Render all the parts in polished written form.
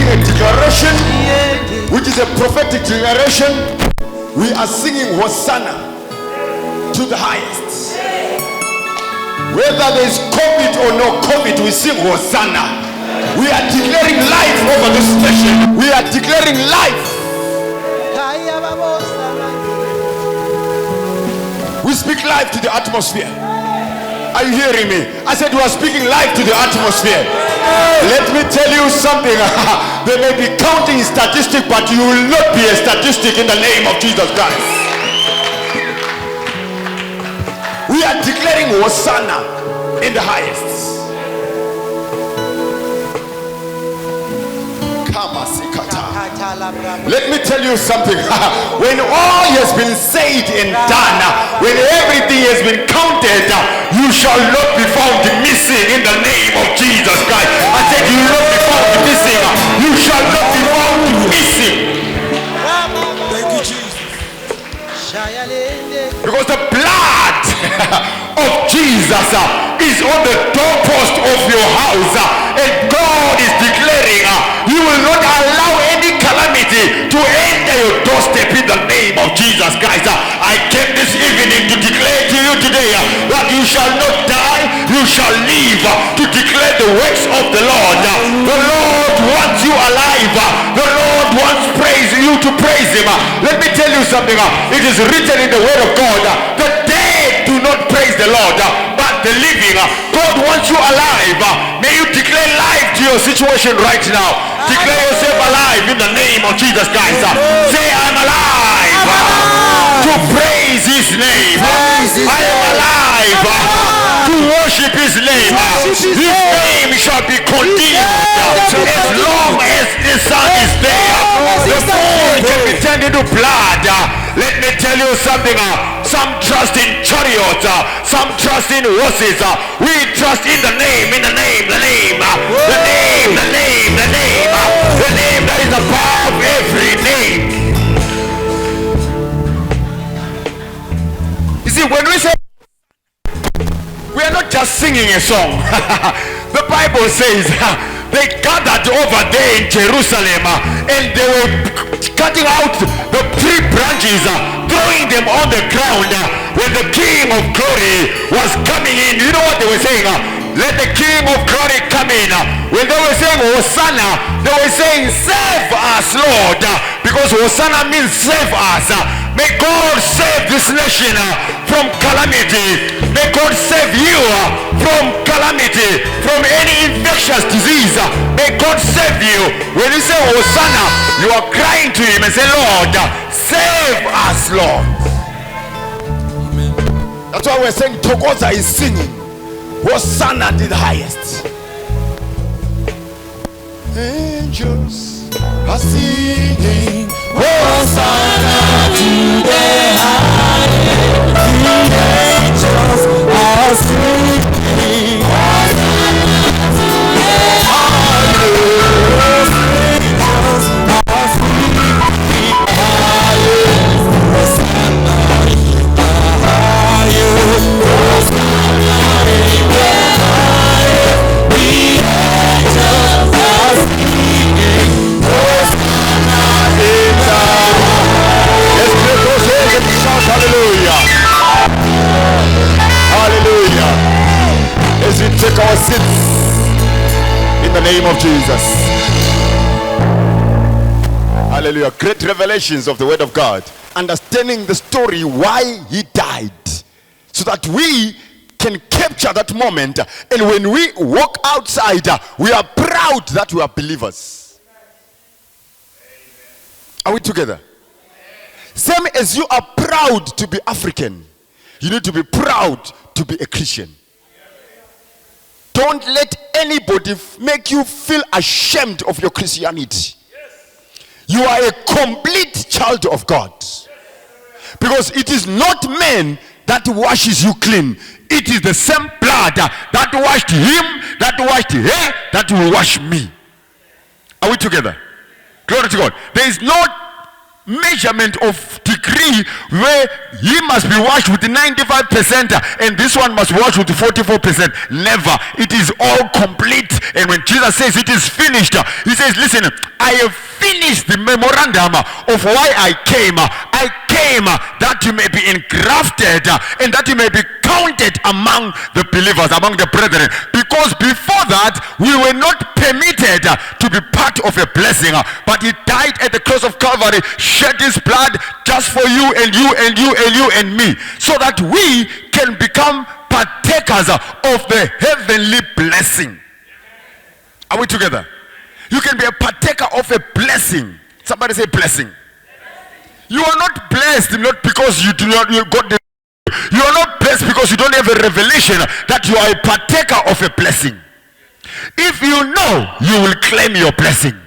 making a declaration, which is a prophetic declaration. We are singing Hosanna to the highest. Whether there is COVID or no COVID, we sing Hosanna. We are declaring life over this nation. We are declaring life. We speak life to the atmosphere. Are you hearing me? I said we are speaking life to the atmosphere. Let me tell you something. They may be counting statistics, but you will not be a statistic in the name of Jesus Christ. We are declaring Hosanna in the highest. Let me tell you something. When all has been said and done, when everything has been counted, you shall not be found missing in the name of Jesus Christ. I said you will not be found missing. You shall not be found missing. Thank you, Jesus. Because the blood of Jesus is on the doorpost of your house, and God is declaring you will not allow any calamity to enter your doorstep in the name of Jesus Christ. I came this evening to declare to you today that you shall not die, you shall live to declare the works of the Lord. The Lord wants you alive. The Lord wants you to praise him. Let me tell you something. It is written in the word of God, the dead do not praise the Lord, but the living. God wants you alive. May you declare life to your situation right now. Declare yourself alive in the name of Jesus Christ. Say, I'm alive to praise his name. I am alive to worship his name. His name shall be continued as long as the sun is there. The moon can be turned into blood. Let me tell you something. Some trust in chariots, some trust in horses. We trust in the name, in the name, the name, the name, the name, the name, the name that is above every name. You see, when we say, we are not just singing a song. The Bible says they gathered over there in Jerusalem and they were cutting out the tree branches, throwing them on the ground when the King of Glory was coming in. You know what they were saying? Let the King of Glory come in. When they were saying Hosanna, they were saying save us, Lord, because Hosanna means save us. May God save this nation from calamity. May God save you from calamity, from any infectious disease. May God save you. When you say Hosanna, you are crying to him and say, Lord, save us, Lord. Amen. That's why we're saying Tokoza is singing Hosanna to the highest. Angels are singing Hosanna to the highest. The angels are singing Hosanna to the highest. Angels are singing highest. Hosanna in the highest. Hosanna in the highest. The angels are singing Hosanna in the highest. Let's lift those hands and shout hallelujah. Hallelujah. As we take our seats in the name of Jesus. Hallelujah. Great revelations of the word of God. Understanding the story why he died. So that we can capture that moment. And when we walk outside, we are proud that we are believers. Are we together? Same as you are proud to be African, you need to be proud to be a Christian. Don't let anybody make you feel ashamed of your Christianity. You are a complete child of God. Because it is not man that washes you clean. It is the same blood that washed him, that washed her, that will wash me. Are we together? Glory to God. There is no measurement of degree decree where he must be washed with 95% and this one must wash with 44%. Never. It is all complete. And when Jesus says it is finished, he says, listen, I have finished the memorandum of why I came. I came that you may be engrafted and that you may be counted among the believers, among the brethren. Because before that, we were not permitted to be part of a blessing. But he died at the cross of Calvary, shed his blood just for you and you and you and you and me, so that we can become partakers of the heavenly blessing. Are we together? You can be a partaker of a blessing. Somebody say blessing. You are not blessed not because you got the. You are not blessed because you don't have a revelation that you are a partaker of a blessing. If you know, you will claim your blessing.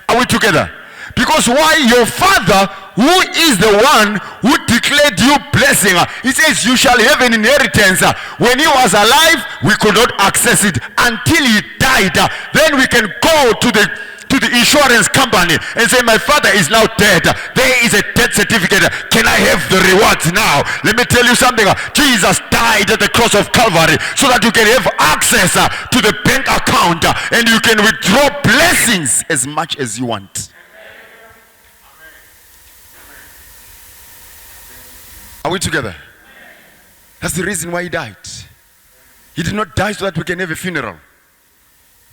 Are we together? Because why? Your Father, who is the one who declared you blessing, he says you shall have an inheritance. When he was alive, we could not access it until he died. Then we can go to the insurance company and say, my father is now dead. There is a death certificate. Can I have the rewards now? Let me tell you something. Jesus died at the cross of Calvary so that you can have access to the bank account and you can withdraw blessings as much as you want. Are we together? That's the reason why he died. He did not die so that we can have a funeral.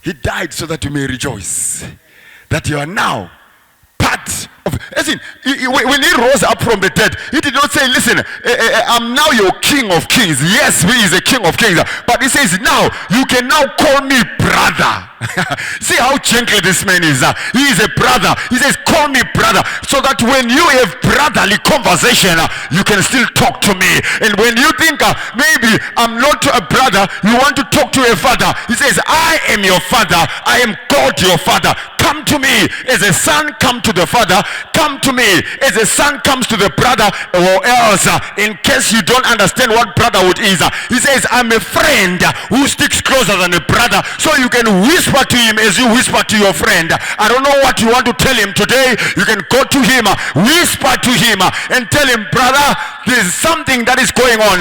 He died so that we may rejoice that you are now part of. Listen, when he rose up from the dead, he did not say, listen, I'm now your King of Kings. Yes, he is a King of Kings. But he says, now, you can now call me brother. See how gentle this man is. He is a brother. He says, call me brother. So that when you have brotherly conversation, you can still talk to me. And when you think, maybe I'm not a brother, you want to talk to a father. He says, I am your father. I am God your father. Come to me as a son come to the father. Come to me as a son comes to the brother, or else in case you don't understand what brotherhood is, he says, I'm a friend who sticks closer than a brother. So you can whisper to him as you whisper to your friend. I don't know what you want to tell him today. You can go to him, whisper to him and tell him, brother, there's something that is going on.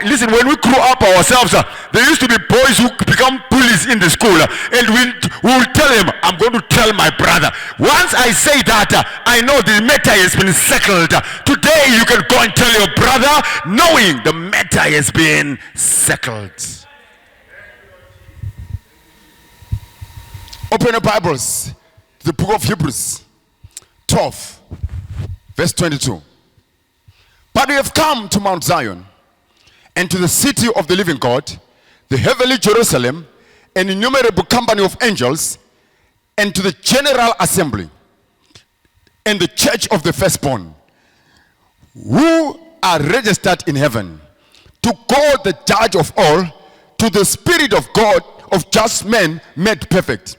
Listen, when we grew up ourselves, there used to be boys who become bullies in the school, and we will tell him, I'm going to tell my brother. Once I say that, I know the matter has been settled. Today you can go and tell your brother, knowing the matter has been settled. Open your Bibles to the book of Hebrews 12 verse 22. But we have come to Mount Zion and to the city of the living God, the heavenly Jerusalem, an innumerable company of angels, and to the general assembly and the church of the firstborn, who are registered in heaven, to God the judge of all, to the Spirit of God of just men made perfect,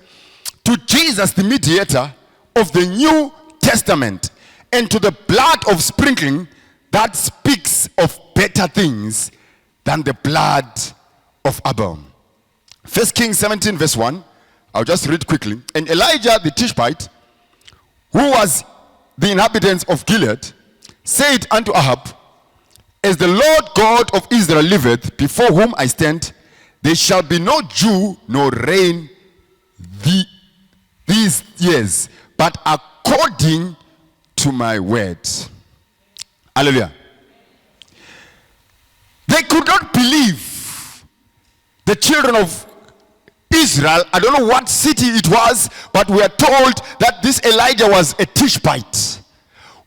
to Jesus the mediator of the New Testament, and to the blood of sprinkling that speaks of better things than the blood of Abel. 1 Kings 17 verse 1, I'll just read quickly. And Elijah the Tishbite, who was the inhabitants of Gilead, said unto Ahab, as the Lord God of Israel liveth, before whom I stand, there shall be no dew nor rain these years, but according to my word. Hallelujah. They could not believe, the children of Israel. I don't know what city it was, but we are told that this Elijah was a Tishbite.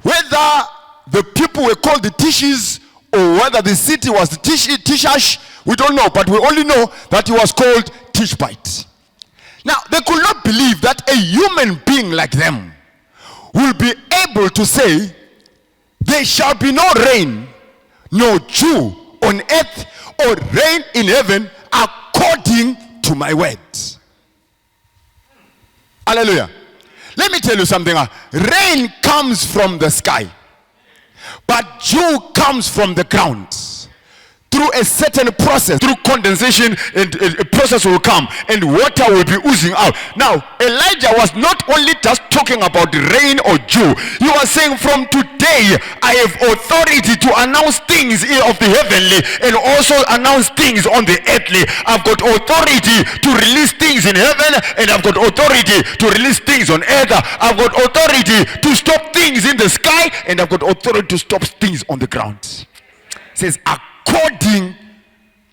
Whether the people were called the Tishies or whether the city was the Tishash, we don't know, but we only know that he was called Tishbite. Now, they could not believe that a human being like them will be able to say, there shall be no rain, no dew on earth, or rain in heaven according to my word. Hallelujah. Let me tell you something. Rain comes from the sky, but dew comes from the ground. through a certain process, through condensation, and a process will come and water will be oozing out. Now Elijah was not only just talking about rain or dew. He was saying, from today I have authority to announce things of the heavenly and also announce things on the earthly. I've got authority to release things in heaven, and I've got authority to release things on earth. I've got authority to stop things in the sky, and I've got authority to stop things on the ground. It says, according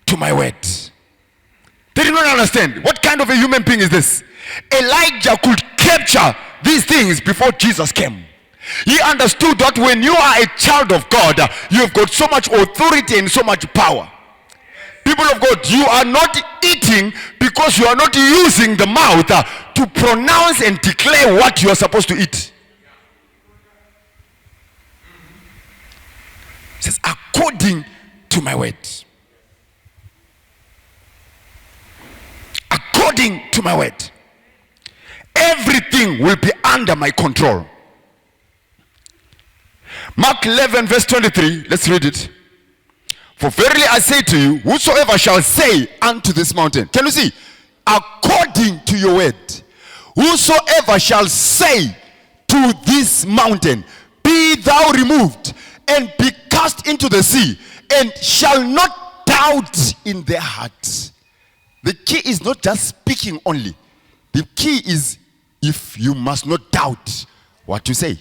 to my word. They did not understand. What kind of a human being is this? Elijah could capture these things before Jesus came. He understood that when you are a child of God, you've got so much authority and so much power. People of God, you are not eating because you are not using the mouth to pronounce and declare what you are supposed to eat. It says, according to my word. According to my word. Everything will be under my control. Mark 11 verse 23, let's read it. For verily I say to you, whosoever shall say unto this mountain, can you see? According to your word. Whosoever shall say to this mountain, be thou removed and be cast into the sea, and shall not doubt in their hearts. The key is not just speaking only. The key is, if you must not doubt what you say.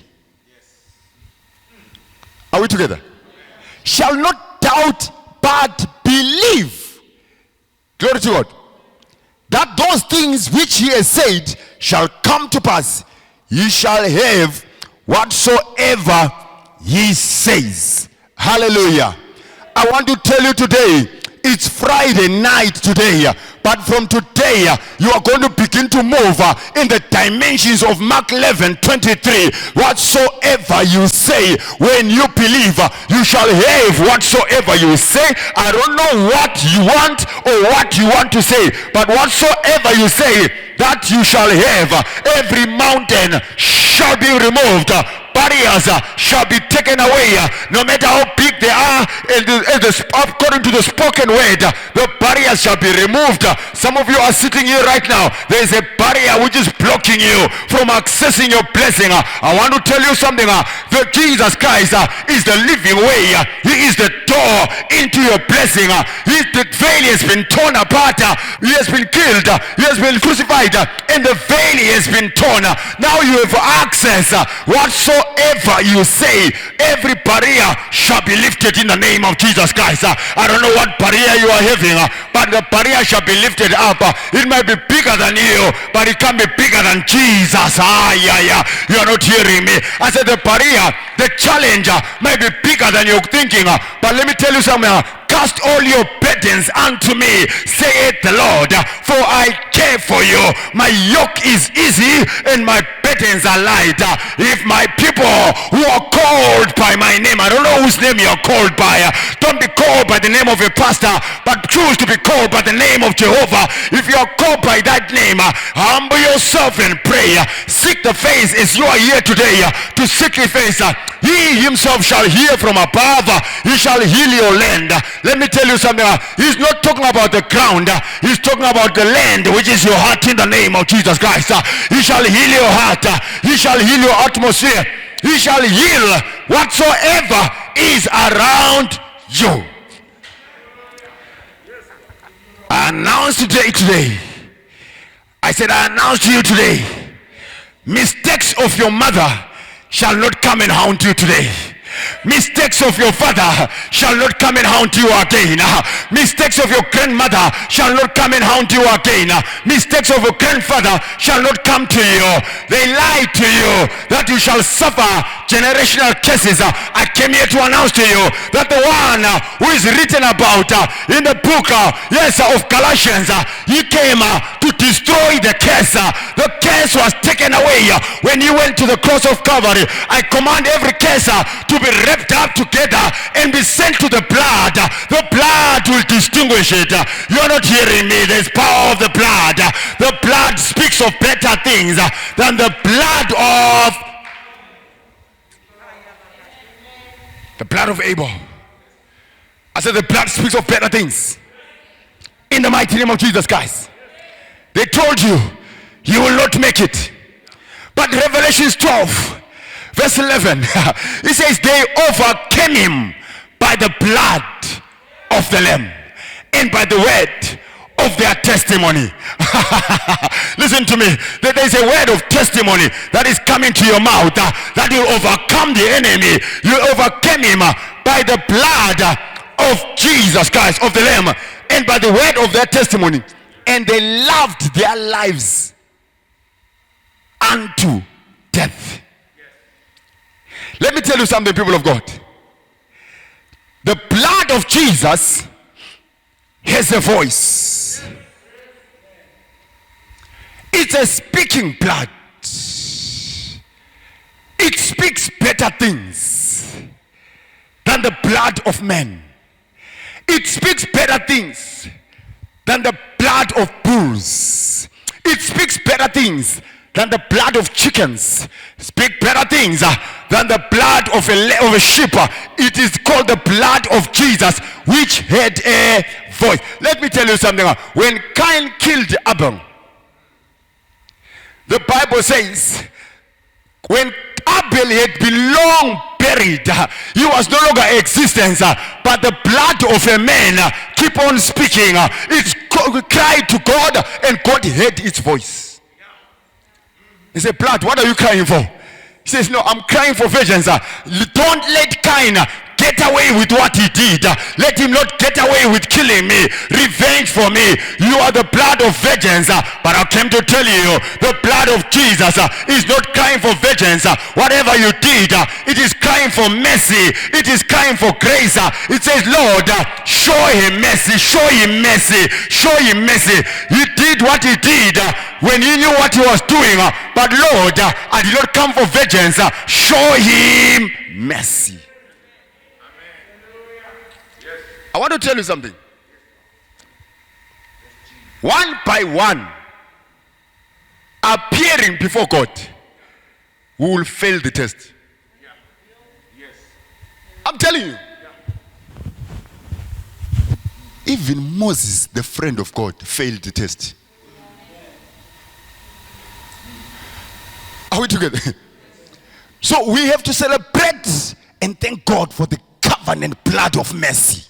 Are we together? Shall not doubt, but believe. Glory to God. That those things which he has said shall come to pass. Ye shall have whatsoever he says. Hallelujah. I want to tell you today, it's Friday night today, but from today you are going to begin to move in the dimensions of Mark 11:23. Whatsoever you say, when you believe, you shall have whatsoever you say. I don't know what you want or what you want to say, but whatsoever you say, that you shall have. Every mountain shall be removed. Barriers shall be taken away, no matter how big they are. According to the spoken word, the barriers shall be removed. Some of you are sitting here right now. There is a barrier which is blocking you from accessing your blessing. I want to tell you something. That Jesus Christ is the living way. He is the door into your blessing. The veil has been torn apart. He has been killed. He has been crucified, and the veil has been torn. Now you have access. Whatsoever you say, every barrier shall be lifted in the name of Jesus Christ. I don't know what barrier you are having, but the barrier shall be lifted up. It might be bigger than you, but it can be bigger than Jesus. You are not hearing me. I said the barrier, the challenge might be bigger than you're thinking, but let me tell you something. Cast all your burdens unto me, saith the Lord, for I care for you. My yoke is easy and my burdens are light. If my people who are called by my name, I don't know whose name you are called by, don't be called by the name of a pastor, but choose to be called by the name of Jehovah. If you are called by that name, humble yourself and pray. Seek the face as you are here today to seek the face. He himself shall hear from above. He shall heal your land. Let me tell you something. He's not talking about the ground. He's talking about the land, which is your heart, in the name of Jesus Christ. He shall heal your heart. He shall heal your atmosphere. He shall heal whatsoever is around you. I announce today. I said I announce to you today. Mistakes of your mother shall not come and haunt you today. Mistakes of your father shall not come and haunt you again. Mistakes of your grandmother shall not come and haunt you again. Mistakes of your grandfather shall not come to you. They lied to you that you shall suffer generational curses. I came here to announce to you that the one who is written about in the book of Galatians, he came to destroy the curse. The curse was taken away when he went to the cross of Calvary. I command every curse to be wrapped up together and be sent to the blood. The blood will distinguish it. You're not hearing me. There's power of the blood. The blood speaks of better things than the blood of Abel. I said the blood speaks of better things. In the mighty name of Jesus Christ. They told you, you will not make it. But Revelation 12, verse 11, it says they overcame him by the blood of the Lamb and by the word of their testimony. Listen to me. There is a word of testimony that is coming to your mouth that will overcome the enemy. You overcame him by the blood of Jesus Christ, of the Lamb, and by the word of their testimony. And they loved their lives unto death. Let me tell you something, people of God. The blood of Jesus has a voice. It's a speaking blood. It speaks better things than the blood of men. It speaks better things than the blood of bulls. It speaks better things than the blood of chickens. Speak better things than the blood of a sheep. It is called the blood of Jesus, which had a voice. Let me tell you something. When Cain killed Abel, the Bible says, when Abel had been long buried, he was no longer existence, but the blood of a man keep on speaking. It cried to God, and God heard its voice. He said, blood, what are you crying for? He says, no, I'm crying for vengeance. Don't let Cain get away with what he did. Let him not get away with killing me. Revenge for me. You are the blood of vengeance. But I came to tell you, the blood of Jesus is not crying for vengeance. Whatever you did, it is crying for mercy. It is crying for grace. It says, Lord, show him mercy. Show him mercy. Show him mercy. He did what he did when he knew what he was doing. But Lord, I did not come for vengeance. Show him mercy. I want to tell you something. One by one, appearing before God, we will fail the test. I'm telling you. Even Moses, the friend of God, failed the test. Are we together? So we have to celebrate and thank God for the covenant blood of mercy.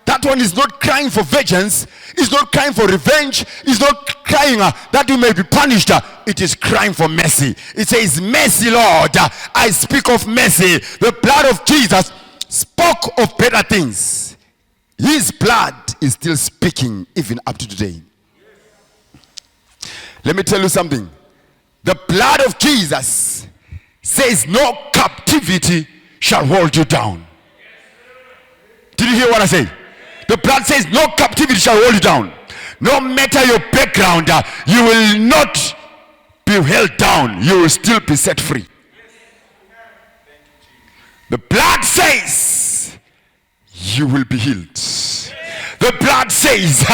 That one is not crying for vengeance, is not crying for revenge, is not crying that you may be punished. It is crying for mercy. It says, mercy, Lord. I speak of mercy. The blood of Jesus spoke of better things. His blood is still speaking even up to today. Let me tell you something. The blood of Jesus says no captivity shall hold you down. Did you hear what I say? The blood says no captivity shall hold you down. No matter your background, you will not be held down. You will still be set free. The blood says you will be healed. The blood says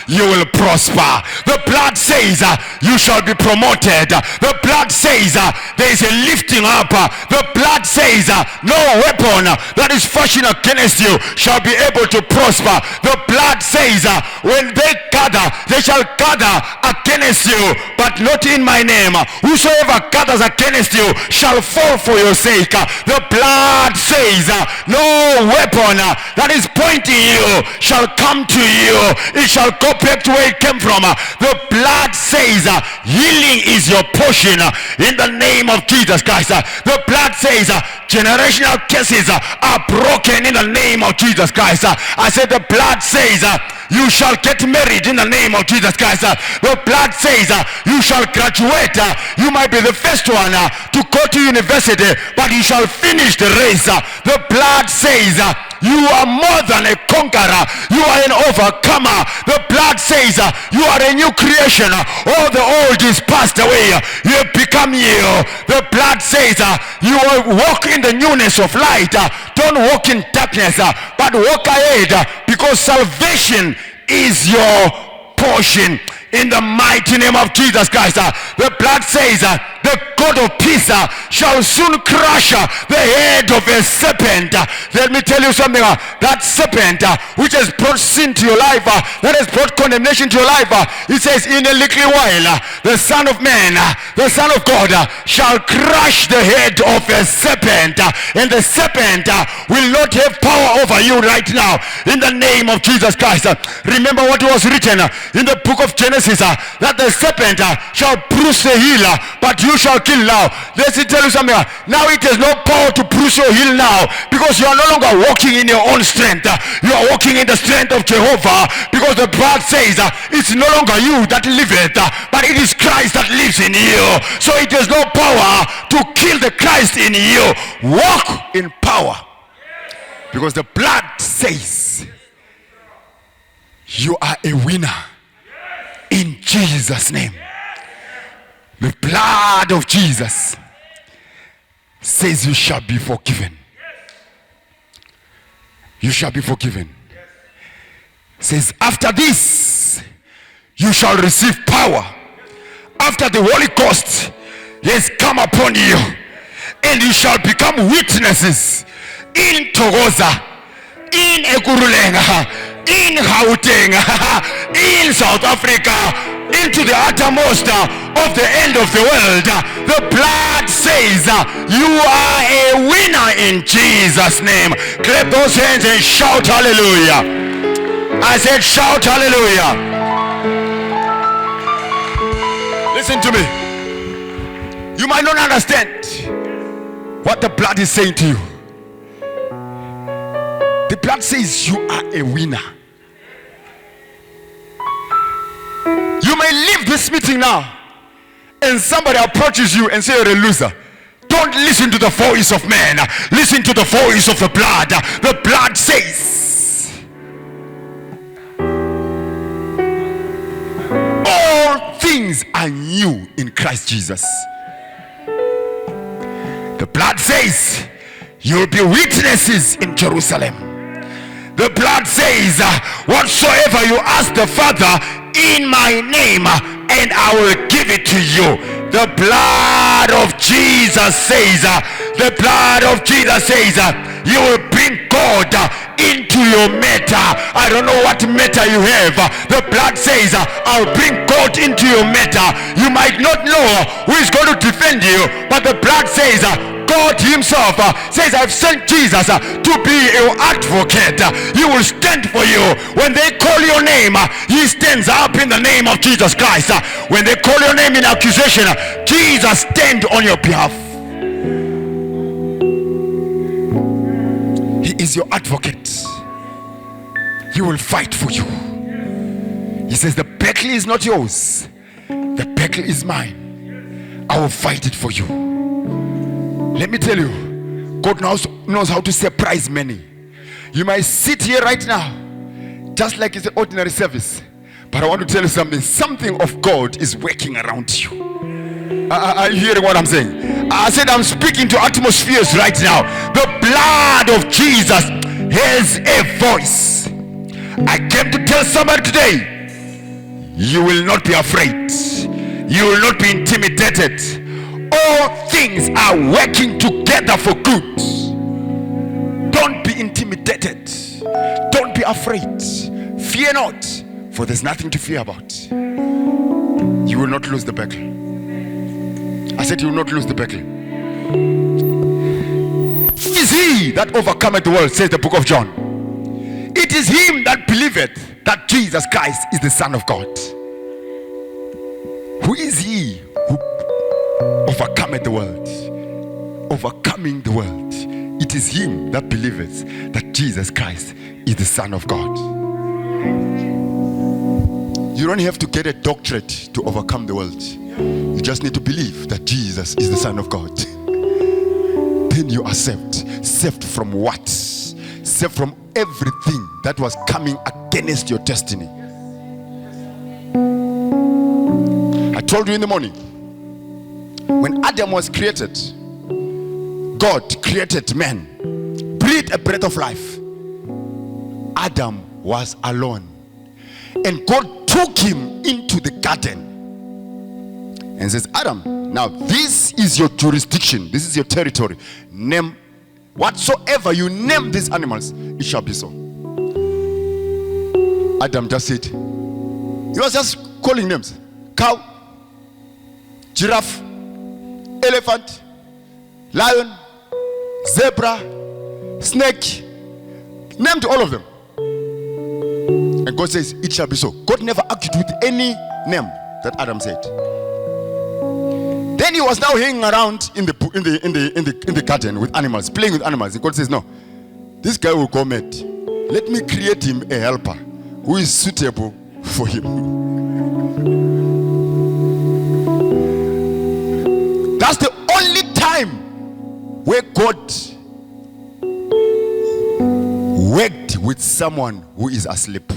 you will prosper. The blood says you shall be promoted. The blood says there is a lifting up. The blood says no weapon that is fashioned against you shall be able to prosper. The blood says when they gather, they shall gather against you, but not in my name. Whosoever gathers against you shall fall for your sake. The blood says no weapon that is pointing you shall come to you. It shall go back to where it came from. The blood says healing is your portion in the name of Jesus Christ. The blood says generational curses are broken in the name of Jesus Christ. I said the blood says you shall get married in the name of Jesus Christ. The blood says you shall graduate. You might be the first one to go to university, but you shall finish the race. The blood says you are more than a conqueror. You are an overcomer. The blood says you are a new creation. All the old is passed away. You have become new. The blood says you will walk in the newness of light. Don't walk in darkness, but walk ahead, because salvation is your portion. In the mighty name of Jesus Christ. The blood says the God of peace shall soon crush the head of a serpent. Let me tell you something. That serpent which has brought sin to your life, that has brought condemnation to your life, it says, in a little while, the Son of Man, the Son of God, shall crush the head of a serpent, and the serpent will not have power over you right now, in the name of Jesus Christ. Remember what was written in the book of Genesis, that the serpent shall bruise the heel, but you shall kill now. Let me tell you something. Now it has no power to bruise your heel now, because you are no longer walking in your own strength. You are walking in the strength of Jehovah, because the blood says it's no longer you that liveth, but it is Christ that lives in you. So it has no power to kill the Christ in you. Walk in power, because the blood says you are a winner in Jesus' name. The blood of Jesus says you shall be forgiven. You shall be forgiven. Says after this you shall receive power, after the Holy Ghost has come upon you, and you shall become witnesses in Togoza, in Ekuruleng, in Gauteng, in South Africa, into the uttermost of the end of the world. The blood says you are a winner in Jesus' name. Clap those hands and shout hallelujah. I said shout hallelujah. Listen to me. You might not understand what the blood is saying to you. The blood says you are a winner. You may leave this meeting now and somebody approaches you and say you're a loser. Don't listen to the voice of man. Listen to the voice of the blood. The blood says all things are new in Christ Jesus. The blood says you'll be witnesses in Jerusalem. The blood says whatsoever you ask the Father in my name, and I will give it to you. The blood of Jesus says, the blood of Jesus says, you will bring God into your matter. I don't know what matter you have. The blood says, I'll bring God into your matter. You might not know who is going to defend you, but the blood says, God himself says, I've sent Jesus to be your advocate. He will stand for you. When they call your name, he stands up in the name of Jesus Christ. When they call your name in accusation, Jesus stands on your behalf. He is your advocate. He will fight for you. He says, the battle is not yours, the battle is mine. I will fight it for you. Let me tell you, God knows how to surprise many. You might sit here right now just like it's an ordinary service, but I want to tell you something. Something of God is working around you. Are you hearing what I'm saying? I said I'm speaking to atmospheres right now. The blood of Jesus has a voice. I came to tell somebody today, you will not be afraid. You will not be intimidated. All things are working together for good. Don't be intimidated. Don't be afraid. Fear not, for there's nothing to fear about. You will not lose the battle. I said you will not lose the battle. Is he that overcometh the world, says the book of John. It is him that believeth that Jesus Christ is the Son of God. Who is he who overcometh the world? Overcoming the world. It is him that believeth that Jesus Christ is the Son of God. You don't have to get a doctorate to overcome the world. You just need to believe that Jesus is the Son of God. Then you are saved. Saved from what? Saved from everything that was coming against your destiny. I told you in the morning, when Adam was created, God created man, breathed a breath of life. Adam was alone, and God took him into the garden and says, Adam, Now, this is your jurisdiction. This is your territory. Name whatsoever you name these animals, it shall be so. Adam just said, he was just calling names. Cow, giraffe, elephant, lion, zebra, snake. Named all of them. And God says, it shall be so. God never argued with any name that Adam said. Then he was now hanging around in the garden with animals, playing with animals. And God says, no, this guy will go mad. Let me create him a helper who is suitable for him. That's the only time where God worked with someone who is asleep.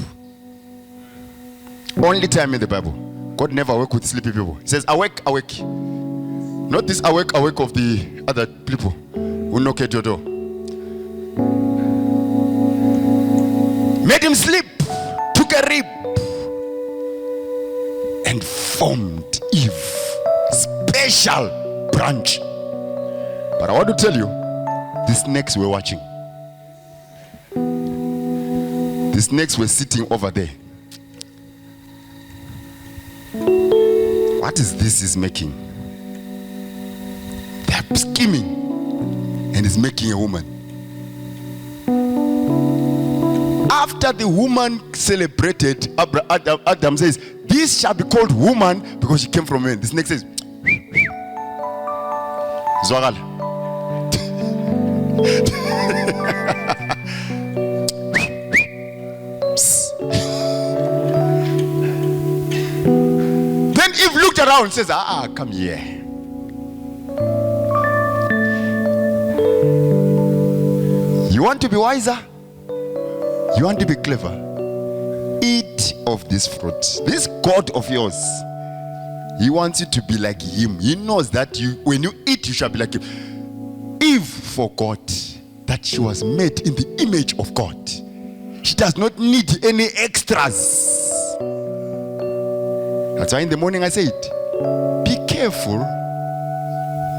Only time in the Bible. God never worked with sleepy people. He says, awake, awake. Not this awake, awake of the other people who knock at your door. Made him sleep, took a rib, and formed Eve. Special branch. But I want to tell you, the snakes were watching. The snakes were sitting over there. What is this is making? They're scheming and is making a woman. After the woman celebrated, Adam says, this shall be called woman because she came from men. The snake says, Zwagala. Then Eve looked around and says, come here. You want to be wiser? You want to be clever? Eat of this fruit. This God of yours, he wants you to be like him. He knows that when you eat, you shall be like him. Eve forgot that she was made in the image of God. She does not need any extras. That's why in the morning I said, be careful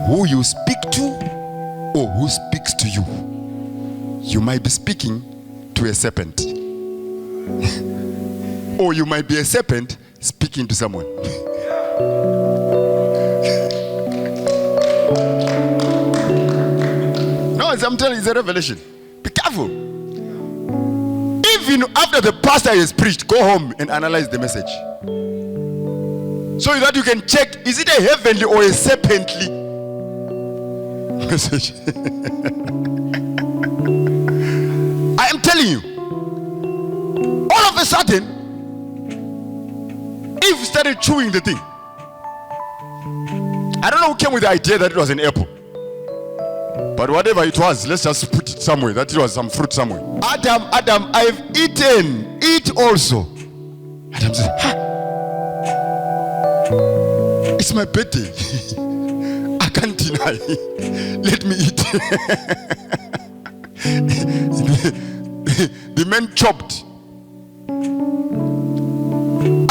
who you speak to or who speaks to you. You might be speaking to a serpent. Or you might be a serpent speaking to someone. No, I'm telling you, it's a revelation. Be careful. Even after the pastor has preached, go home and analyze the message. So that you can check, is it a heavenly or a serpently message? I am telling you, all of a sudden, Eve started chewing the thing. I don't know who came with the idea that it was an apple. But whatever it was, let's just put it somewhere, that it was some fruit somewhere. Adam, I've eaten. Eat also. Adam said, it's my birthday. I can't deny. Let me eat. The man chopped.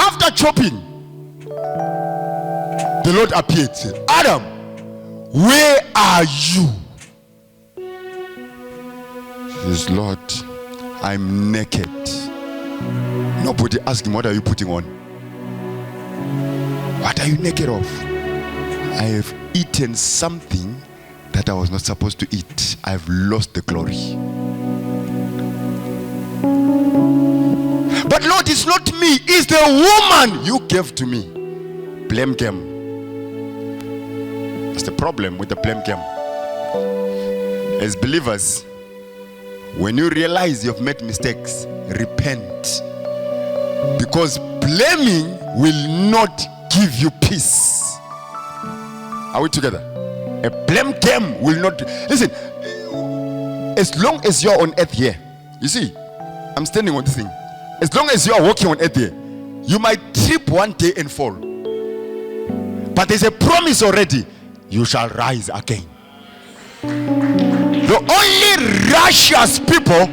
After chopping, the Lord appeared, said, Adam, where are you? He says, Lord, I'm naked. Nobody asked him, what are you putting on? What are you naked of? I have eaten something that I was not supposed to eat. I've lost the glory. But Lord, it's not me, it's the woman you gave to me. Blame game. That's the problem with the blame game. As believers, when you realize you've made mistakes, repent. Because blaming will not give you peace. Are we together? A blame game will not. Listen, as long as you're on earth here, you see, I'm standing on this thing. As long as you are walking on earth here, you might trip one day and fall. But there's a promise already. You shall rise again. The only righteous people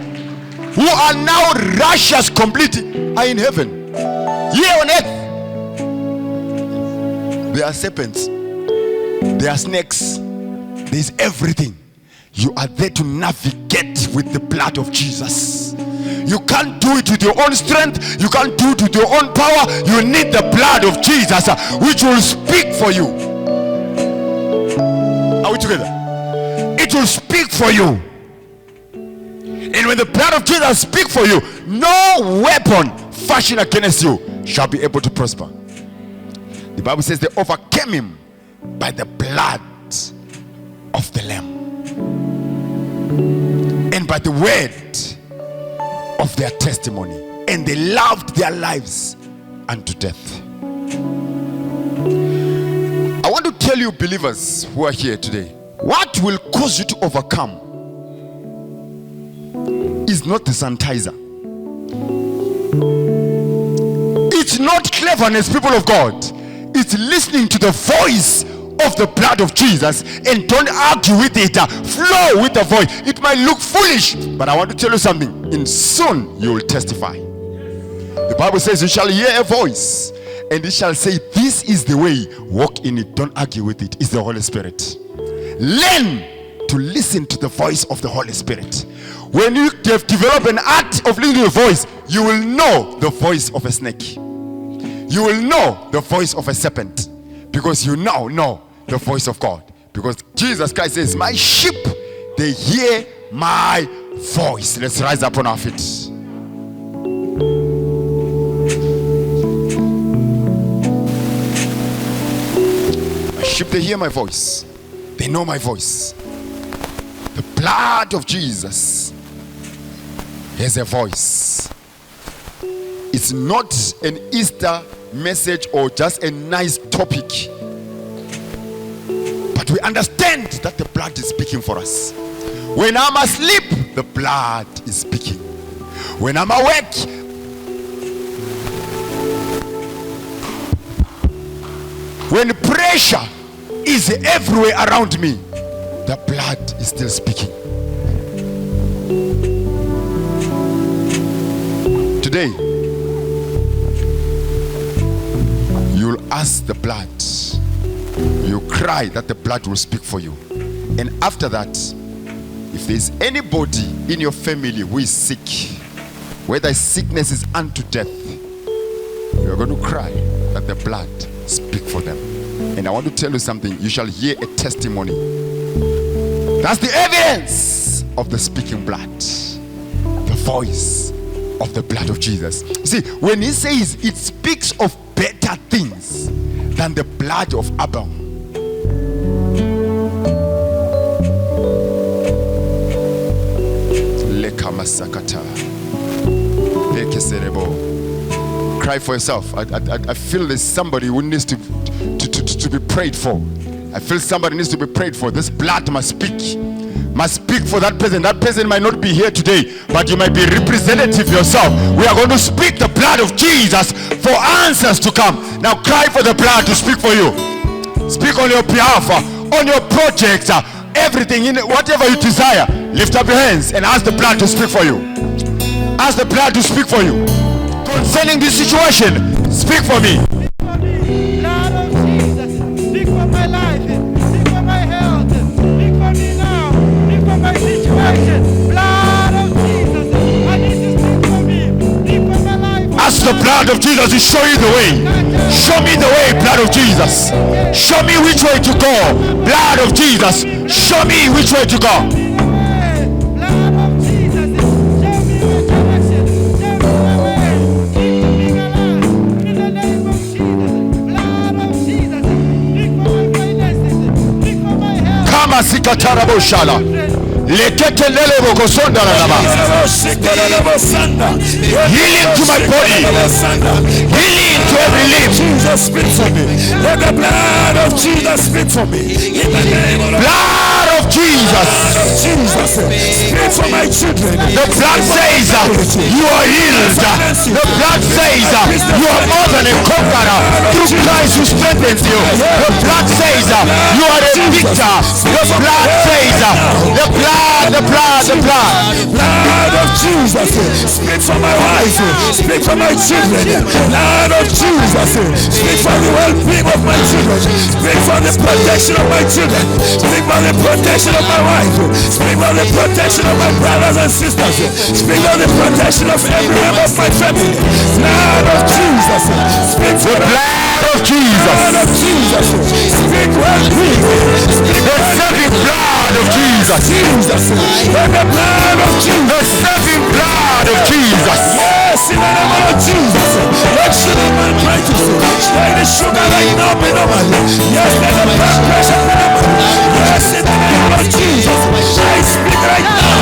who are now righteous completely are in heaven. Here on earth, they are serpents. there are snakes, there's everything. You are there to navigate with the blood of Jesus. You can't do it with your own strength. You can't do it with your own power. You need the blood of Jesus, which will speak for you. Are we together? It will speak for you. And when the blood of Jesus speaks for you, no weapon fashioned against you shall be able to prosper. The Bible says they overcame him by the blood of the Lamb and by the word of their testimony, and they loved their lives unto death. I want to tell you, believers who are here today, what will cause you to overcome is not the sanitizer. It's not cleverness, people of God. It's listening to the voice of the blood of Jesus, and don't argue with it. Flow with the voice. It might look foolish, but I want to tell you something. In soon you will testify. The Bible says you shall hear a voice, and it shall say, this is the way, walk in it. Don't argue with it. It's the Holy Spirit. Learn to listen to the voice of the Holy Spirit. When you have developed an art of listening to the voice, you will know the voice of a snake. You will know the voice of a serpent, because you now know the voice of God. Because Jesus Christ says, my sheep, they hear my voice. Let's rise up on our feet. My sheep, they hear my voice. They know my voice. The blood of Jesus has a voice. It's not an Easter message or just a nice topic, but we understand that the blood is speaking for us. When I'm asleep, the blood is speaking. When I'm awake, when pressure is everywhere around me, the blood is still speaking. Today, you'll ask the blood, you cry that the blood will speak for you. And after that, if there's anybody in your family who is sick, whether sickness is unto death, you're going to cry that the blood speak for them. And I want to tell you something. You shall hear a testimony. That's the evidence of the speaking blood, the voice of the blood of Jesus. See, when he says it speaks of better things than the blood of Abel. Cry for yourself. I feel there's somebody who needs to be prayed for. I feel somebody needs to be prayed for. This blood must speak. Must speak for that person. That person might not be here today, but you might be representative yourself. We are going to speak the blood of Jesus for answers to come. Now cry for the blood to speak for you. Speak on your behalf, on your project, everything, in whatever you desire. Lift up your hands and ask the blood to speak for you. Ask the blood to speak for you. Concerning this situation, speak for me. Blood of Jesus, speak for my life, speak for my health, speak for me now, speak for my situation. Blood of Jesus, I need to speak for me, speak for my life. Ask the blood of Jesus to show you the way. Show me the way, blood of Jesus. Show me which way to go. Blood of Jesus, show me which way to go. Blood of Jesus, show me my direction, show me my way, keep me alive, in the name of Jesus. Blood of Jesus, speak for my finances, speak for my health. Kama sikatarabo shala. Lekete lele bokosonda la laba. Healing to my body. Healing to every limb. Jesus, speak for me. Let the blood of Jesus speak for me. In the name of Blood of Jesus. Jesus, Speak for my children. The blood says you are healed. The blood says you are more than a conqueror through Christ who strengthens you. The blood says you are a victor. The blood says the blood. Blood of Jesus. Speak for my wife. Speak for my children. Blood of Jesus. Speak for the well-being of my children. Speak for the protection of my children. Speak for the protection of my wife. Speak for the protection of my brothers and sisters. Speak for the protection of every member of my family. Blood of Jesus. Speak for the blood of Jesus. Blood of Jesus. Speak well-being. Speak the saving blood of Jesus. Jesus. Let the blood of Jesus. The saving blood of Jesus. Yes, in the name of Jesus. Let sugar man try to see. Let the sugar like no be normal. Yes, let the blood pressure be normal. Yes, in the name of Jesus. I speak right now.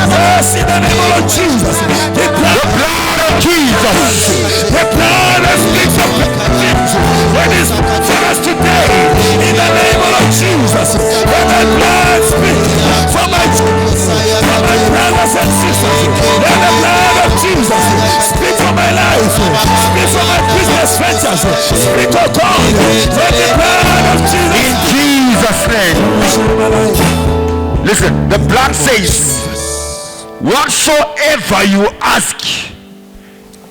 Yes, in the name of Jesus. The blood of Jesus. The blood that speaks of victims. It is for us today. In the name of Jesus. Let the blood speak for my brothers and sisters. Let the blood of Jesus speak for my life. Speak for my business ventures. Speak for God. Let the blood of Jesus. In Jesus' name. Listen, the blood says, whatsoever you ask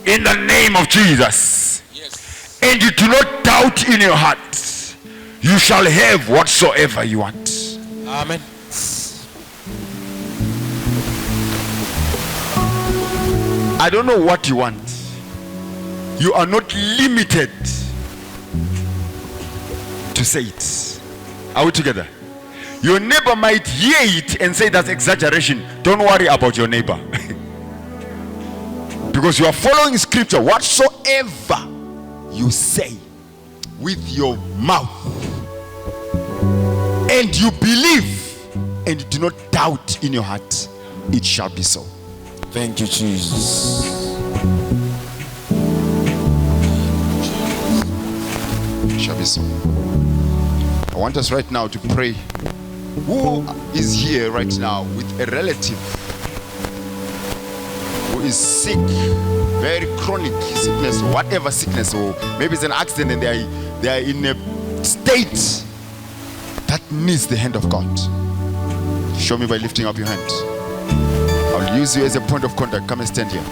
in the name of Jesus, and you do not doubt in your heart, you shall have whatsoever you want. Amen. I don't know what you want. You are not limited to say it. Are we together? Your neighbor might hear it and say that's exaggeration. Don't worry about your neighbor. Because you are following scripture. Whatsoever you say with your mouth and you believe and you do not doubt in your heart, it shall be so. Thank you, Jesus. It shall be so. I want us right now to pray. Who is here right now with a relative who is sick, very chronic sickness, whatever sickness, or maybe it's an accident and they are in a state that needs the hand of God? Show me by lifting up your hand. I'll use you as a point of contact. Come and stand here.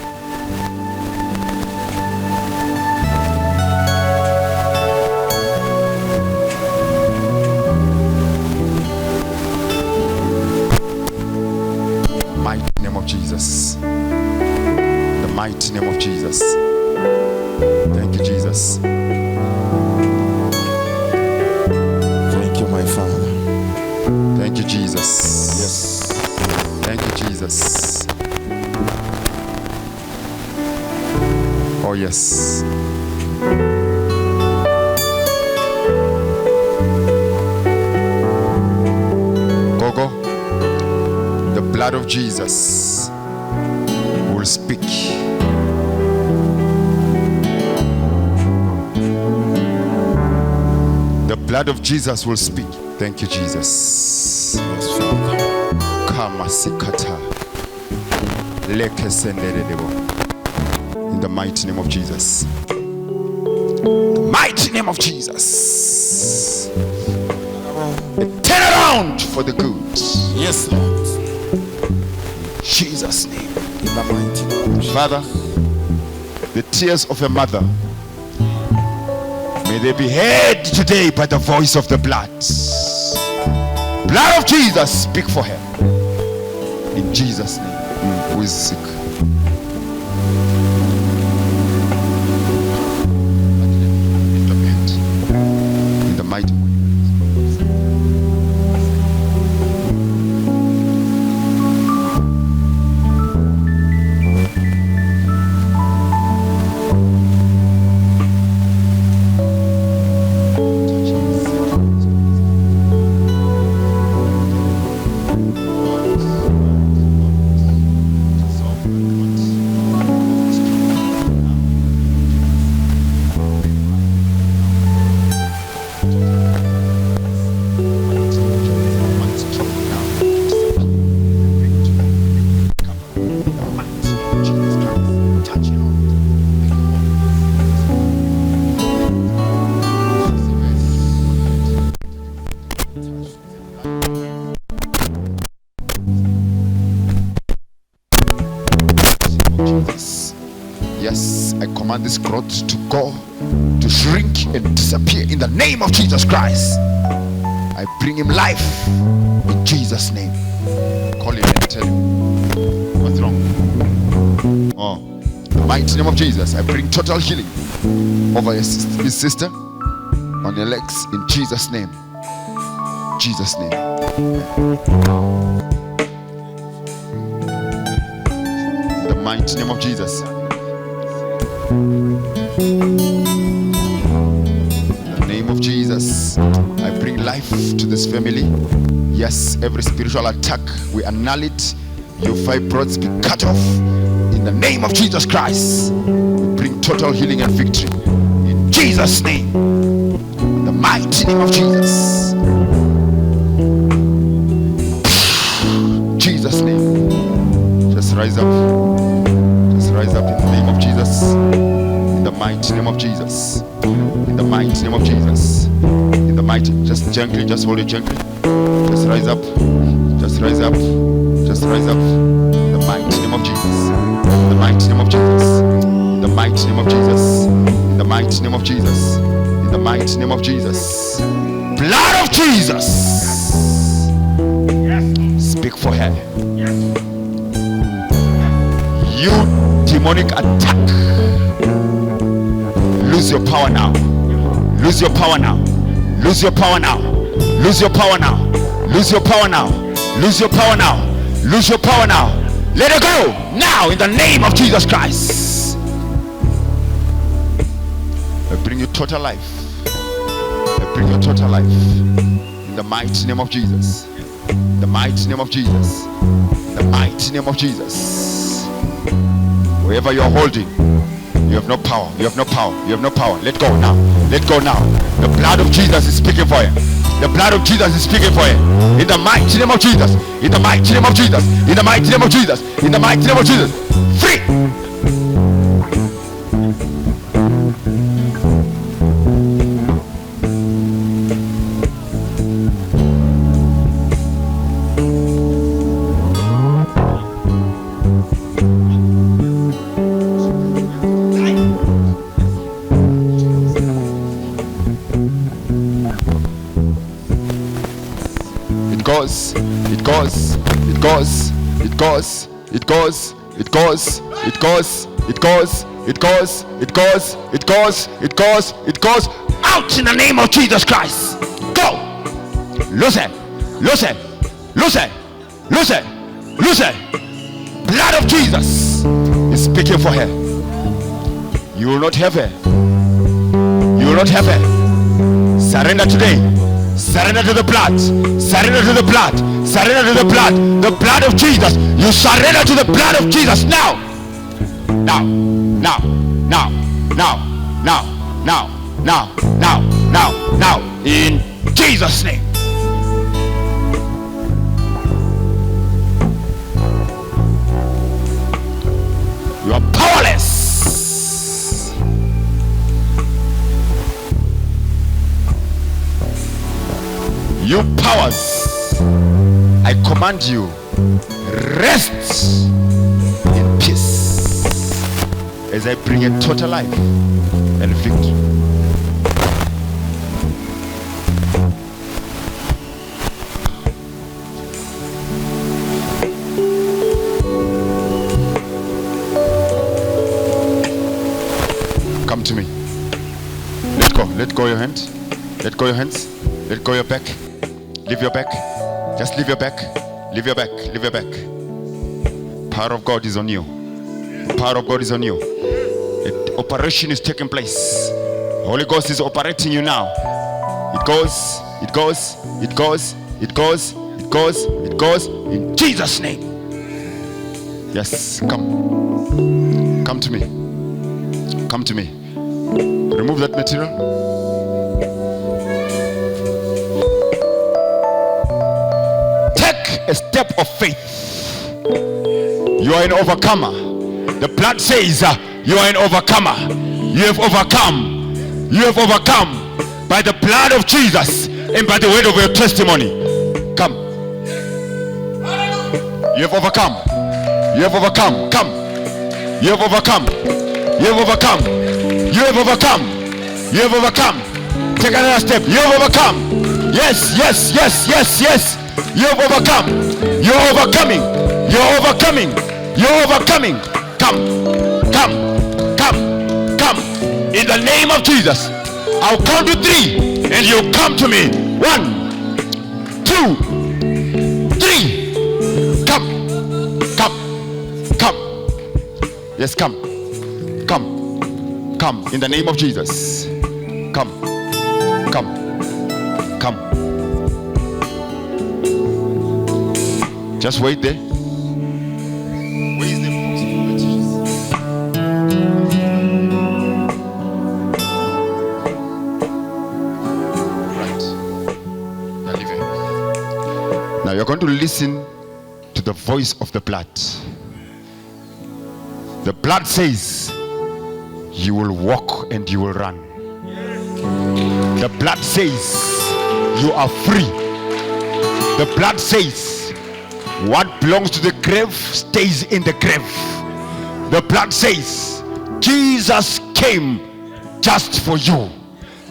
Mighty name of Jesus. The mighty name of Jesus. Thank you, Jesus. Thank you, my Father. Thank you, Jesus. Yes. Thank you, Jesus. Oh, yes. Gogo, the blood of Jesus will speak. The blood of Jesus will speak. Thank you, Jesus. Yes, Father. Kamasikata. In the mighty name of Jesus. The mighty name of Jesus. Turn around for the good. Yes, Lord. Jesus' name. In the mighty name of Jesus. Father, the tears of a mother, may they be heard today by the voice of the blood. Blood of Jesus, speak for her. In Jesus' name. Who is sick? Lift up your hand. In the mighty name. Jesus. Yes, I command this growth to go, to shrink and disappear in the name of Jesus Christ. I bring him life in Jesus' name. Call him and tell him what's wrong. Oh, in the mighty name of Jesus, I bring total healing over his sister on your legs in Jesus' name. Jesus' name. In the mighty name of Jesus. In the name of Jesus, I bring life to this family. Yes, every spiritual attack, we annul it. Your fibroids be cut off. In the name of Jesus Christ, we bring total healing and victory. In Jesus' name. In the mighty name of Jesus. Jesus' name. Just rise up. Just rise up in the name of Jesus. In the mighty name of Jesus. In the mighty name of Jesus. In the mighty, just gently, just hold it gently. Just rise up. Just rise up. Just rise up. In the mighty name of Jesus. In the mighty name of Jesus. In the mighty name of Jesus. In the mighty name of Jesus. In the mighty name of Jesus. Blood of Jesus. Speak for her. You demonic attack. Lose your power now. Lose your power now. Lose your power now. Lose your power now. Lose your power now. Lose your power now. Lose your power now. Let it go now in the name of Jesus Christ. I bring you total life. I bring you total life in the mighty name of Jesus. The mighty name of Jesus. The mighty name of Jesus. Wherever you are holding, you have no power. You have no power. You have no power. Let go now. Let go now. The blood of Jesus is speaking for you. The blood of Jesus is speaking for you. In the mighty name of Jesus. In the mighty name of Jesus. In the mighty name of Jesus. In the mighty name of Jesus. Free. It goes, it goes, it goes, it goes, it goes, it goes, it goes, it goes, it goes, it goes, it goes, it goes, it goes out in the name of Jesus Christ. Go! Loose it, loose it, loose it, loose it, loose it. Blood of Jesus is speaking for her. You will not have her. You will not have her. Surrender today. Surrender to the blood. Surrender to the blood. Surrender to the blood. The blood of Jesus. You surrender to the blood of Jesus now. Now. Now. Now. Now. Now. Now. Now. Now. Now. Now. In Jesus' name. You are powerless. You powers, I command you, rest in peace as I bring a total life and victory. Come to me. Let go. Let go your hand. Let go your hands. Let go your back. Leave your back. Just leave your back. Leave your back. Leave your back. Power of God is on you. Power of God is on you. Operation is taking place. Holy Ghost is operating you now. It goes. It goes. It goes. It goes. It goes. It goes. In Jesus' name. Yes. Come. Come to me. Come to me. Remove that material. A step of faith. You are an overcomer. The blood says you are an overcomer. You have overcome. You have overcome by the blood of Jesus and by the word of your testimony. Come. You have overcome. You have overcome. Come. You have overcome. You have overcome. You have overcome. You have overcome. Take another step. You have overcome. Yes, yes, yes, yes, yes. You have overcome. You're overcoming. You're overcoming. You're overcoming. Come. Come. Come. Come. In the name of Jesus. I'll count to 3 and you'll come to me. 1, 2, 3. Come. Come. Come. Yes, come. Come. Come. In the name of Jesus. Come. Come. Come. Just wait there. Where is the right? Now leave it. Now you're going to listen to the voice of the blood. The blood says you will walk and you will run. The blood says you are free. The blood says what belongs to the grave stays in the grave. The blood says Jesus came just for you.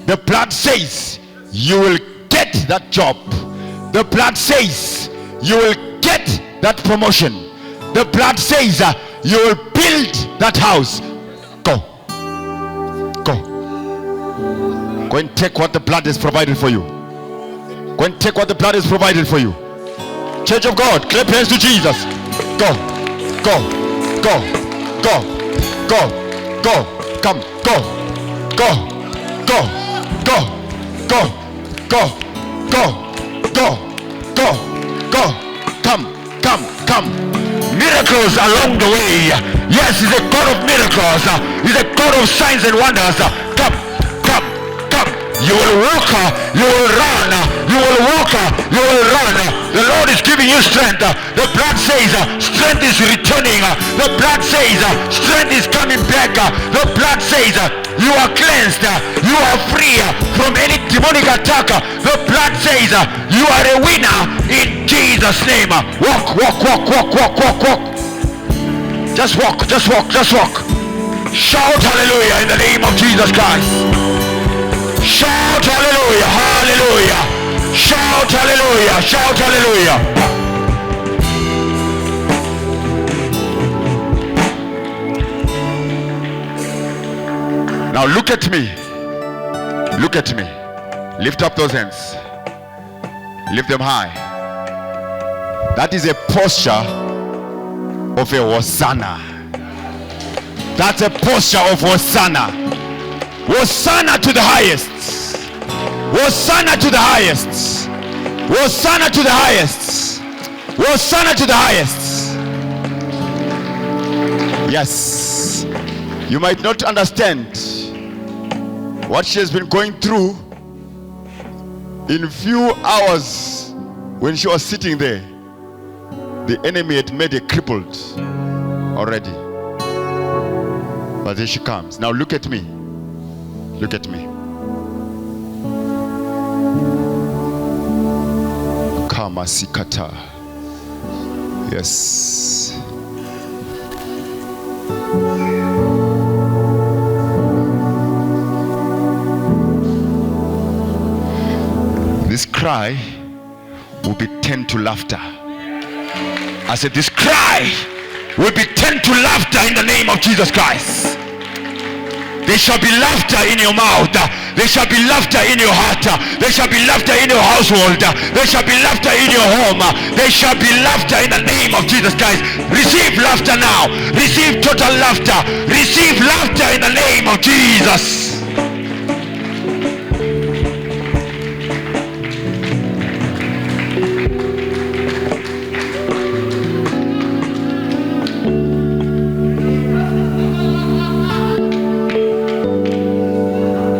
The blood says you will get that job. The blood says you will get that promotion. The blood says you will build that house. Go. Go. Go and take what the blood has provided for you. Go and take what the blood has provided for you. Church of God, clap hands to Jesus. Go. Go. Go. Go. Go. Go. Come. Go. Go. Go. Go. Go. Go. Go. Go. Go. Go. Come. Come. Come. Miracles along the way. Yes, he's a God of miracles. He's a God of signs and wonders. Come. Come. Come. You will walk. You will run. You will walk. You will run. The Lord is giving you strength. The blood says strength is returning. The blood says strength is coming back. The blood says you are cleansed. You are free from any demonic attack. The blood says you are a winner in Jesus' name. Walk, walk, walk, walk, walk, walk, walk. Just walk, just walk, just walk. Shout hallelujah in the name of Jesus Christ. Shout hallelujah, hallelujah. Shout hallelujah, shout hallelujah. Now look at me. Look at me. Lift up those hands. Lift them high. That is a posture of a Hosanna. That's a posture of Hosanna. Hosanna to the highest. Hosanna to the highest. Hosanna to the highest. Hosanna to the highest. Yes. You might not understand what she has been going through in few hours. When she was sitting there, the enemy had made her crippled already. But there she comes. Now look at me. Look at me. Kamasikata. Yes. This cry will be turned to laughter. I said this cry will be turned to laughter in the name of Jesus Christ. There shall be laughter in your mouth. There shall be laughter in your heart. There shall be laughter in your household. There shall be laughter in your home. There shall be laughter in the name of Jesus Christ. Receive laughter now. Receive total laughter. Receive laughter in the name of Jesus.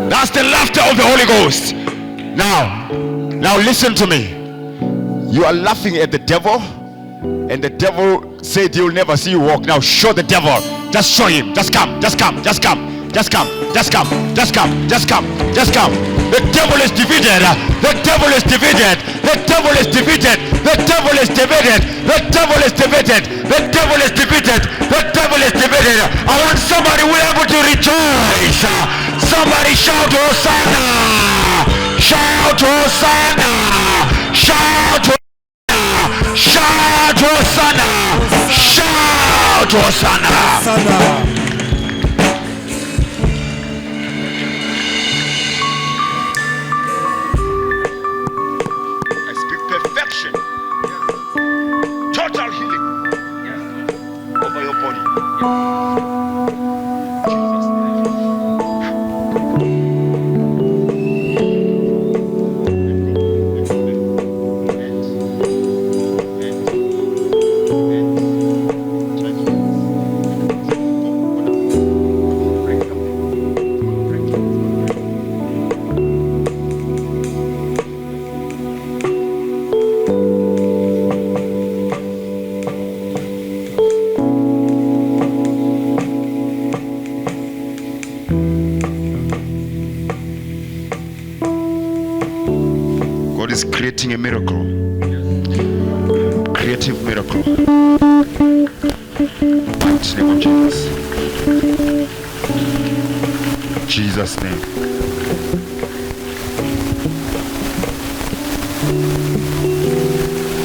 That's the laughter of the Holy Ghost. Now listen to me. You are laughing at the devil, and the devil said he will never see you walk. Now show the devil. Just show him. Just come. Just come. Just come. Just come. Just come. Just come. Just come. Just come. The devil is defeated. The devil is defeated. The devil is defeated. The devil is defeated. The devil is defeated. The devil is defeated. The devil is defeated. I want somebody who is able to rejoice. Somebody shout Hosanna. Shout Hosanna. Shout Hosanna. Shout Hosanna. Shout Hosanna. Perfection, total healing over your body. God is creating a miracle. Creative miracle. Mighty name of Jesus. Jesus' name.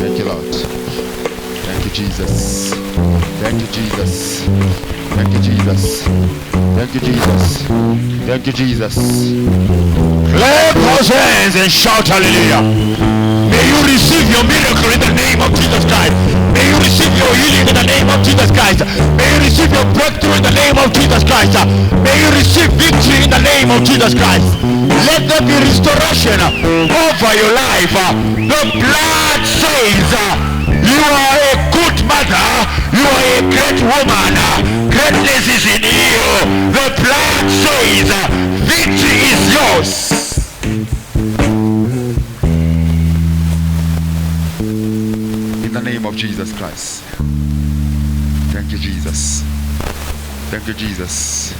Thank you, Lord. Thank you, Jesus. Thank you, Jesus. Thank you, Jesus. Thank you, Jesus. Thank you, Jesus. Clap those hands and shout hallelujah. May you receive your miracle in the name of Jesus Christ. May you receive your healing in the name of Jesus Christ. May you receive your breakthrough in the name of Jesus Christ. May you receive victory in the name of Jesus Christ. Let there be restoration over your life. The blood says you are a good mother. You are a great woman. Greatness is in you. The blood says victory is yours. In the name of Jesus Christ. Thank you, Jesus. Thank you, Jesus.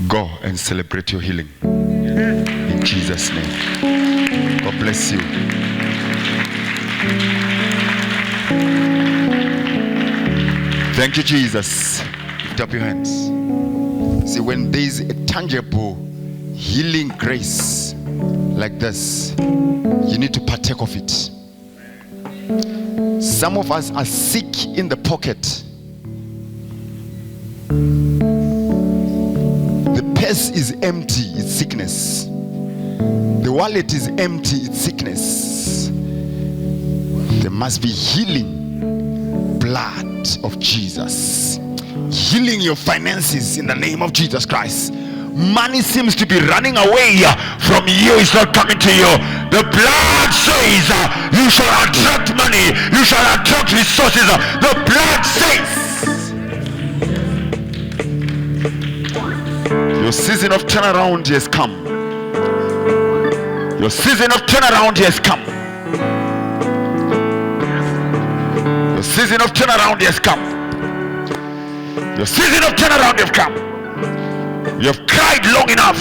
Go and celebrate your healing. In Jesus' name. God bless you. Thank you, Jesus. Lift up your hands. See, when there is a tangible healing grace like this, you need to partake of it. Some of us are sick in the pocket. The purse is empty, it's sickness. The wallet is empty, it's sickness. There must be healing. Blood of Jesus. Healing your finances in the name of Jesus Christ. Money seems to be running away from you. It's not coming to you. The blood says you shall attract money. You shall attract resources. The blood says your season of turnaround has come. Your season of turnaround has come. Your season of turnaround has come. Your season of turnaround has come. You have cried long enough.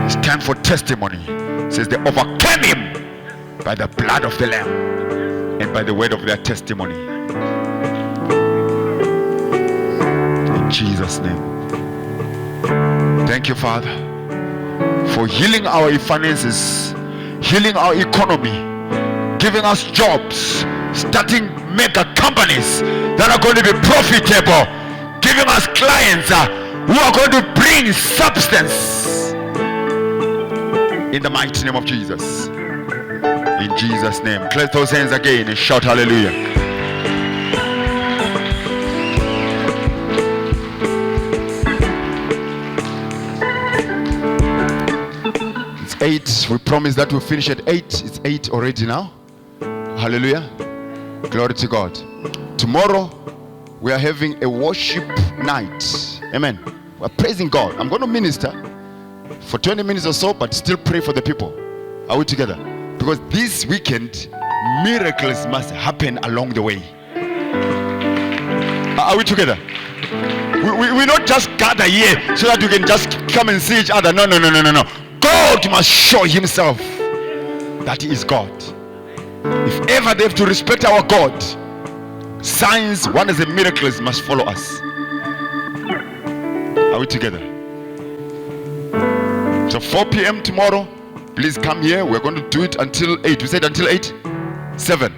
It's time for testimony. It says they overcame him by the blood of the Lamb and by the word of their testimony. In Jesus' name. Thank you, Father, for healing our finances, healing our economy, giving us jobs, starting mega companies that are going to be profitable, giving us clients who are going to bring substance. In the mighty name of Jesus. In Jesus' name. Clap those hands again and shout hallelujah. It's 8. We promised that we'll finish at 8. It's 8 already now. Hallelujah. Glory to God. Tomorrow we are having a worship night. Amen. We're praising God. I'm going to minister for 20 minutes or so, but still pray for the people. Are we together? Because this weekend, miracles must happen along the way. Are we together? We not just gather here so that we can just come and see each other. No. God must show himself that he is God. If ever they have to respect our God, signs, wonders and miracles must follow us. Are we together? So 4 p.m. tomorrow, please come here. We're going to do it until 8. We said until 8? 7.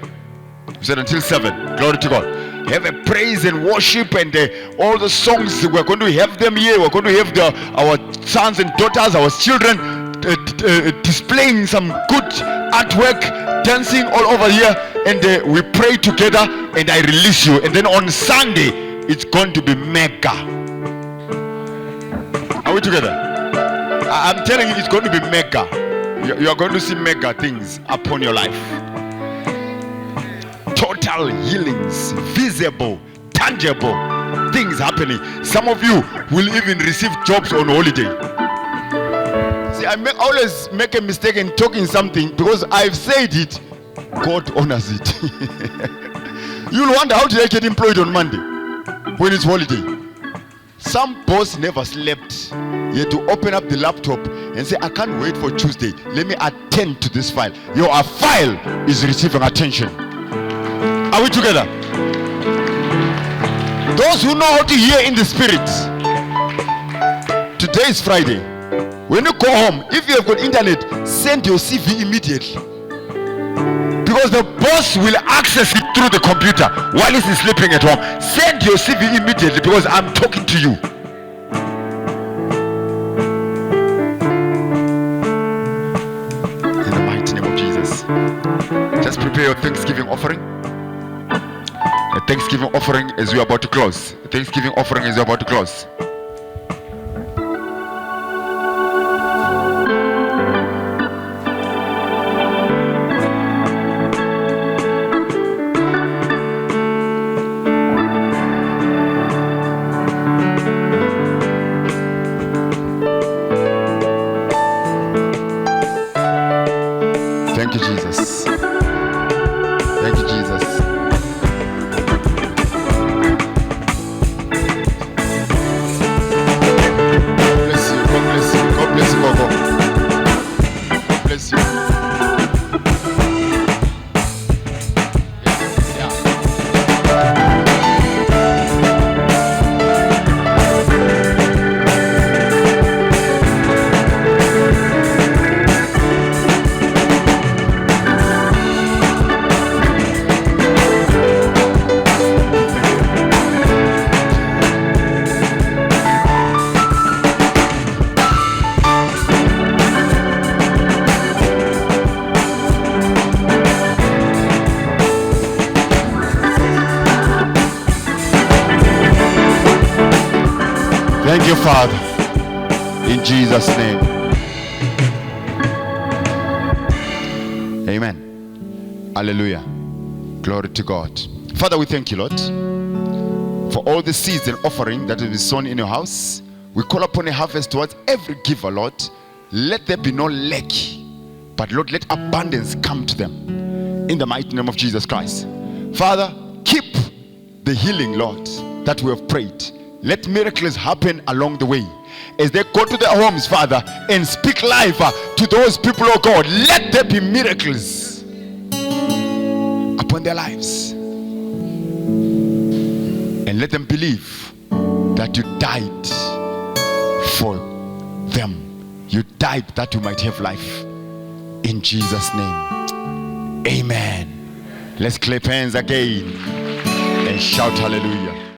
We said until 7. Glory to God. Have a praise and worship and all the songs. We're going to have them here. We're going to have our sons and daughters, our children displaying some good artwork, dancing all over here. And we pray together and I release you. And then on Sunday, it's going to be mega. Are we together? I'm telling you, it's going to be mega. You are going to see mega things upon your life. Total healings, visible, tangible things happening. Some of you will even receive jobs on holiday. See, I always make a mistake in talking something because I've said it. God honors it. You'll wonder, how did I get employed on Monday when it's holiday? Some boss never slept. He had to open up the laptop and say, I can't wait for Tuesday. Let me attend to this file. Your file is receiving attention. Are we together? Those who know how to hear in the spirit. Today is Friday. When you go home, if you have got internet, send your CV immediately. Because the boss will access it through the computer while he's sleeping at home. Send your CV immediately because I'm talking to you. In the mighty name of Jesus. Just prepare your Thanksgiving offering. A Thanksgiving offering as we are about to close. A Thanksgiving offering as we are about to close. Thank you, Jesus. Thank you, Jesus. Thank you, Father, in Jesus' name. Amen. Hallelujah. Glory to God. Father, we thank you, Lord, for all the seeds and offering that will be sown in your house. We call upon a harvest towards every giver, Lord. Let there be no lack, but Lord, let abundance come to them in the mighty name of Jesus Christ. Father, keep the healing, Lord, that we have prayed. Let miracles happen along the way. As they go to their homes, Father, and speak life to those people, oh God, let there be miracles upon their lives. And let them believe that you died for them. You died that you might have life. In Jesus' name, amen. Let's clap hands again and shout hallelujah.